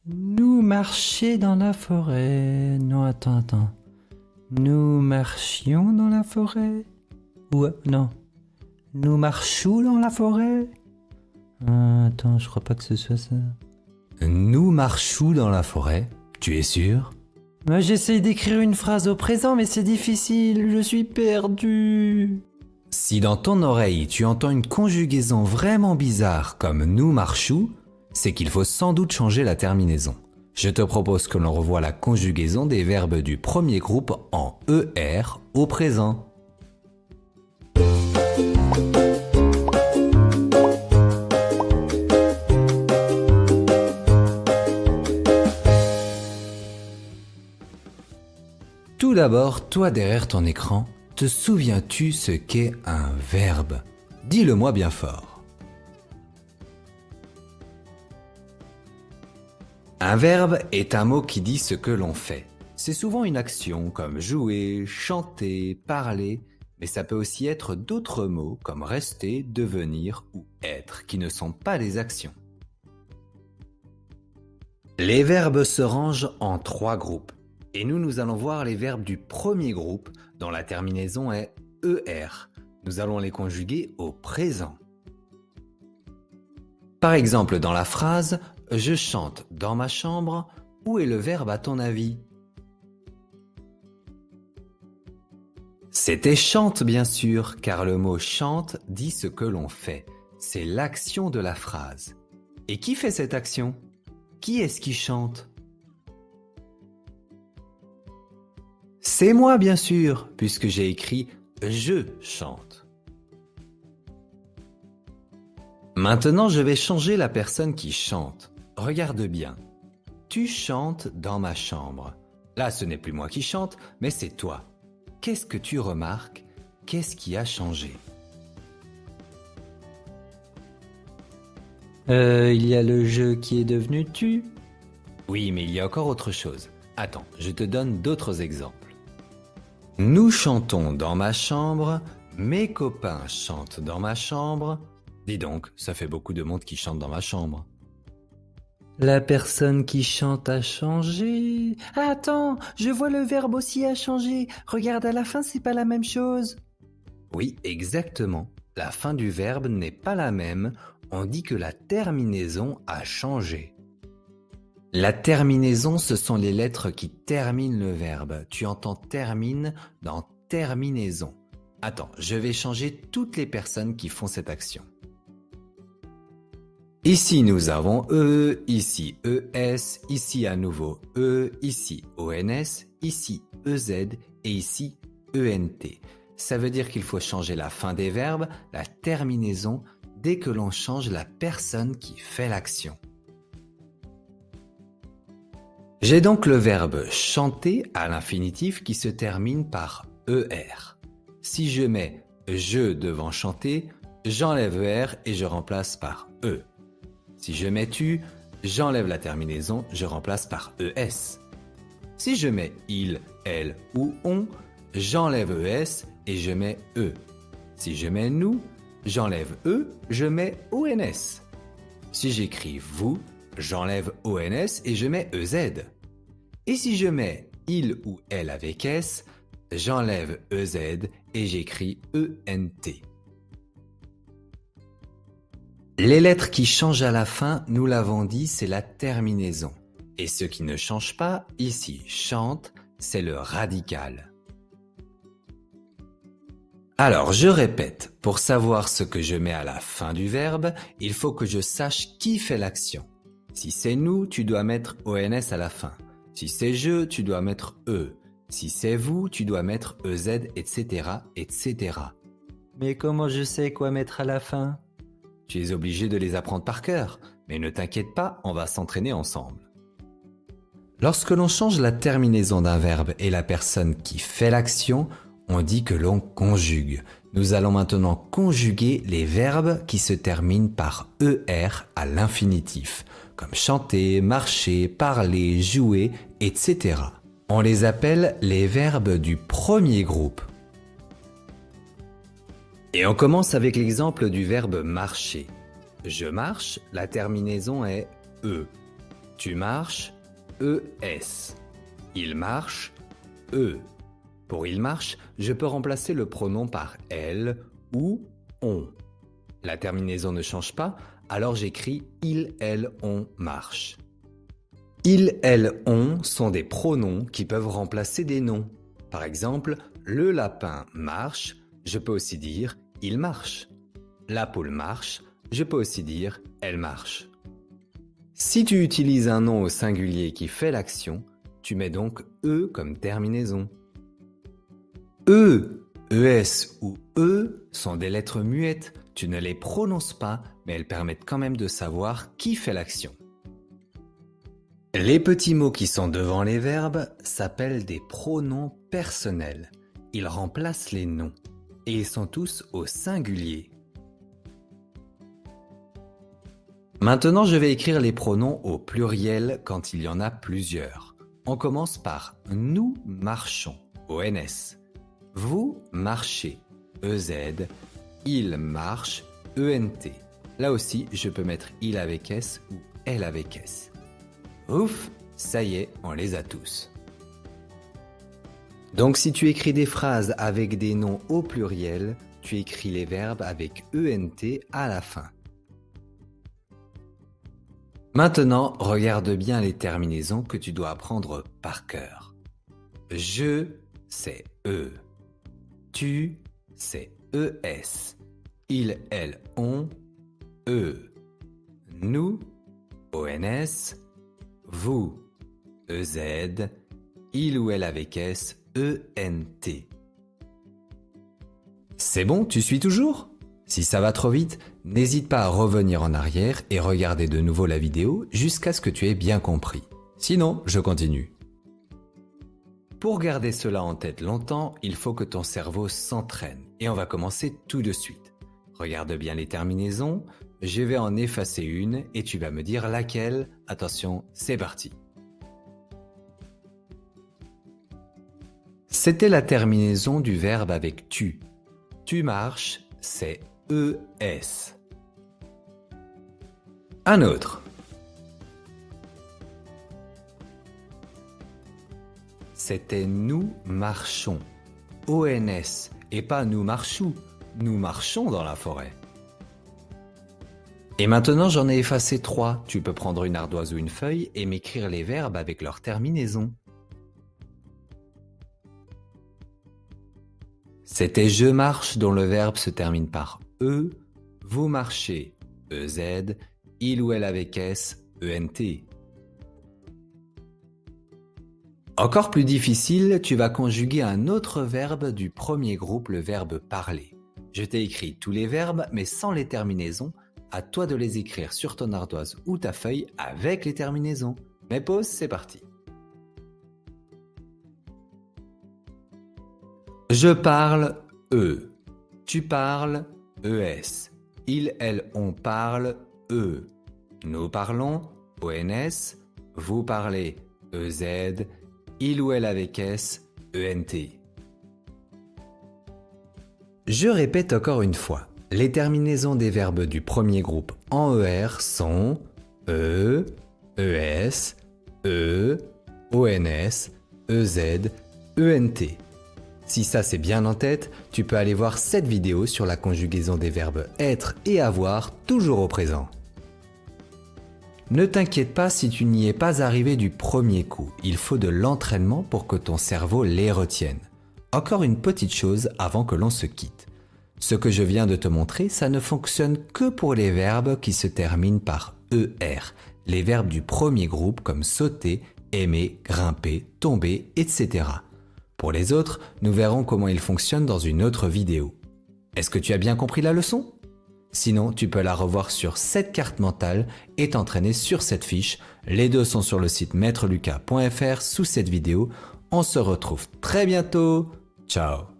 Nous marchions dans la forêt. Non, attends. Nous marchions dans la forêt. Ou non. Nous marchons dans la forêt. Attends, je crois pas que ce soit ça. Nous marchons dans la forêt. Tu es sûr? Moi, j'essaye d'écrire une phrase au présent, mais c'est difficile. Je suis perdu. Si dans ton oreille tu entends une conjugaison vraiment bizarre comme nous marchons, c'est qu'il faut sans doute changer la terminaison. Je te propose que l'on revoie la conjugaison des verbes du premier groupe en ER au présent. Tout d'abord, toi derrière ton écran, te souviens-tu ce qu'est un verbe? Dis-le-moi bien fort. Un verbe est un mot qui dit ce que l'on fait. C'est souvent une action comme jouer, chanter, parler, mais ça peut aussi être d'autres mots comme rester, devenir ou être qui ne sont pas des actions. Les verbes se rangent en 3 groupes. Et nous allons voir les verbes du premier groupe dont la terminaison est ER. Nous allons les conjuguer au présent. Par exemple, dans la phrase « Je chante dans ma chambre », où est le verbe à ton avis? C'était chante bien sûr, car le mot chante dit ce que l'on fait. C'est l'action de la phrase. Et qui fait cette action? Qui est-ce qui chante? C'est moi bien sûr, puisque j'ai écrit « je chante ». Maintenant, je vais changer la personne qui chante. Regarde bien. Tu chantes dans ma chambre. Là, ce n'est plus moi qui chante, mais c'est toi. Qu'est-ce que tu remarques? Qu'est-ce qui a changé? Il y a le jeu qui est devenu tu. Oui, mais il y a encore autre chose. Attends, je te donne d'autres exemples. Nous chantons dans ma chambre, mes copains chantent dans ma chambre. Dis donc, ça fait beaucoup de monde qui chante dans ma chambre. La personne qui chante a changé. Attends, je vois le verbe aussi a changé. Regarde, à la fin, c'est pas la même chose. Oui, exactement. La fin du verbe n'est pas la même. On dit que la terminaison a changé. La terminaison, ce sont les lettres qui terminent le verbe. Tu entends termine dans terminaison. Attends, je vais changer toutes les personnes qui font cette action. Ici, nous avons E, ici ES, ici à nouveau E, ici ONS, ici EZ et ici ENT. Ça veut dire qu'il faut changer la fin des verbes, la terminaison, dès que l'on change la personne qui fait l'action. J'ai donc le verbe chanter à l'infinitif qui se termine par ER. Si je mets je devant chanter, j'enlève ER et je remplace par E. Si je mets tu, j'enlève la terminaison, je remplace par ES. Si je mets il, elle ou on, j'enlève ES et je mets E. Si je mets nous, j'enlève E, je mets ONS. Si j'écris vous, j'enlève ONS et je mets EZ. Et si je mets il ou elle avec S, j'enlève EZ et j'écris ENT. Les lettres qui changent à la fin, nous l'avons dit, c'est la terminaison. Et ce qui ne change pas, ici, chante, c'est le radical. Alors, je répète, pour savoir ce que je mets à la fin du verbe, il faut que je sache qui fait l'action. Si c'est nous, tu dois mettre ONS à la fin. Si c'est je, tu dois mettre E. Si c'est vous, tu dois mettre EZ, etc., etc. Mais comment je sais quoi mettre à la fin? Tu es obligé de les apprendre par cœur, mais ne t'inquiète pas, on va s'entraîner ensemble. Lorsque l'on change la terminaison d'un verbe et la personne qui fait l'action, on dit que l'on conjugue. Nous allons maintenant conjuguer les verbes qui se terminent par ER à l'infinitif, comme chanter, marcher, parler, jouer, etc. On les appelle les verbes du premier groupe. Et on commence avec l'exemple du verbe marcher. Je marche, la terminaison est E. Tu marches, ES. Il marche, E. Pour il marche, je peux remplacer le pronom par elle ou on. La terminaison ne change pas, alors j'écris il, elle, on marche. Il, elle, on sont des pronoms qui peuvent remplacer des noms. Par exemple, le lapin marche, je peux aussi dire il marche. La poule marche, je peux aussi dire elle marche. Si tu utilises un nom au singulier qui fait l'action, tu mets donc E comme terminaison. E, ES ou E sont des lettres muettes. Tu ne les prononces pas, mais elles permettent quand même de savoir qui fait l'action. Les petits mots qui sont devant les verbes s'appellent des pronoms personnels. Ils remplacent les noms et ils sont tous au singulier. Maintenant, je vais écrire les pronoms au pluriel quand il y en a plusieurs. On commence par nous marchons, ONS. Vous marchez, EZ. Il marche, ENT. Là aussi, je peux mettre il avec S ou elle avec S. Ouf, ça y est, on les a tous. Donc si tu écris des phrases avec des noms au pluriel, tu écris les verbes avec ENT à la fin. Maintenant, regarde bien les terminaisons que tu dois apprendre par cœur. Je, c'est E. Tu, c'est ES. Il, elle, on, E. Nous, ONS. Vous, EZ. Il ou elle avec S, ENT. C'est bon, tu suis toujours ? Si ça va trop vite, n'hésite pas à revenir en arrière et regarder de nouveau la vidéo jusqu'à ce que tu aies bien compris. Sinon, je continue. Pour garder cela en tête longtemps, il faut que ton cerveau s'entraîne et on va commencer tout de suite. Regarde bien les terminaisons, je vais en effacer une et tu vas me dire laquelle. Attention, c'est parti. C'était la terminaison du verbe avec tu. Tu marches, c'est ES. Un autre. C'était nous marchons. ONS et pas nous marchons. Nous marchons dans la forêt. Et maintenant, j'en ai effacé 3. Tu peux prendre une ardoise ou une feuille et m'écrire les verbes avec leur terminaison. C'était je marche dont le verbe se termine par E. Vous marchez, EZ. Il ou elle avec S, ENT. Encore plus difficile, tu vas conjuguer un autre verbe du premier groupe, le verbe parler. Je t'ai écrit tous les verbes, mais sans les terminaisons. À toi de les écrire sur ton ardoise ou ta feuille avec les terminaisons. Mais pause, c'est parti. Je parle, E. Tu parles, ES. Il, elle, on parle, E. Nous parlons, ONS. Vous parlez, EZ. Il ou elle avec S, ENT. Je répète encore une fois. Les terminaisons des verbes du premier groupe en ER sont E, ES, E, ONS, EZ, ENT. Si ça c'est bien en tête, tu peux aller voir cette vidéo sur la conjugaison des verbes être et avoir toujours au présent. Ne t'inquiète pas si tu n'y es pas arrivé du premier coup, il faut de l'entraînement pour que ton cerveau les retienne. Encore une petite chose avant que l'on se quitte. Ce que je viens de te montrer, ça ne fonctionne que pour les verbes qui se terminent par ER, les verbes du premier groupe comme sauter, aimer, grimper, tomber, etc. Pour les autres, nous verrons comment ils fonctionnent dans une autre vidéo. Est-ce que tu as bien compris la leçon ? Sinon, tu peux la revoir sur cette carte mentale et t'entraîner sur cette fiche. Les deux sont sur le site maîtrelucas.fr sous cette vidéo. On se retrouve très bientôt. Ciao.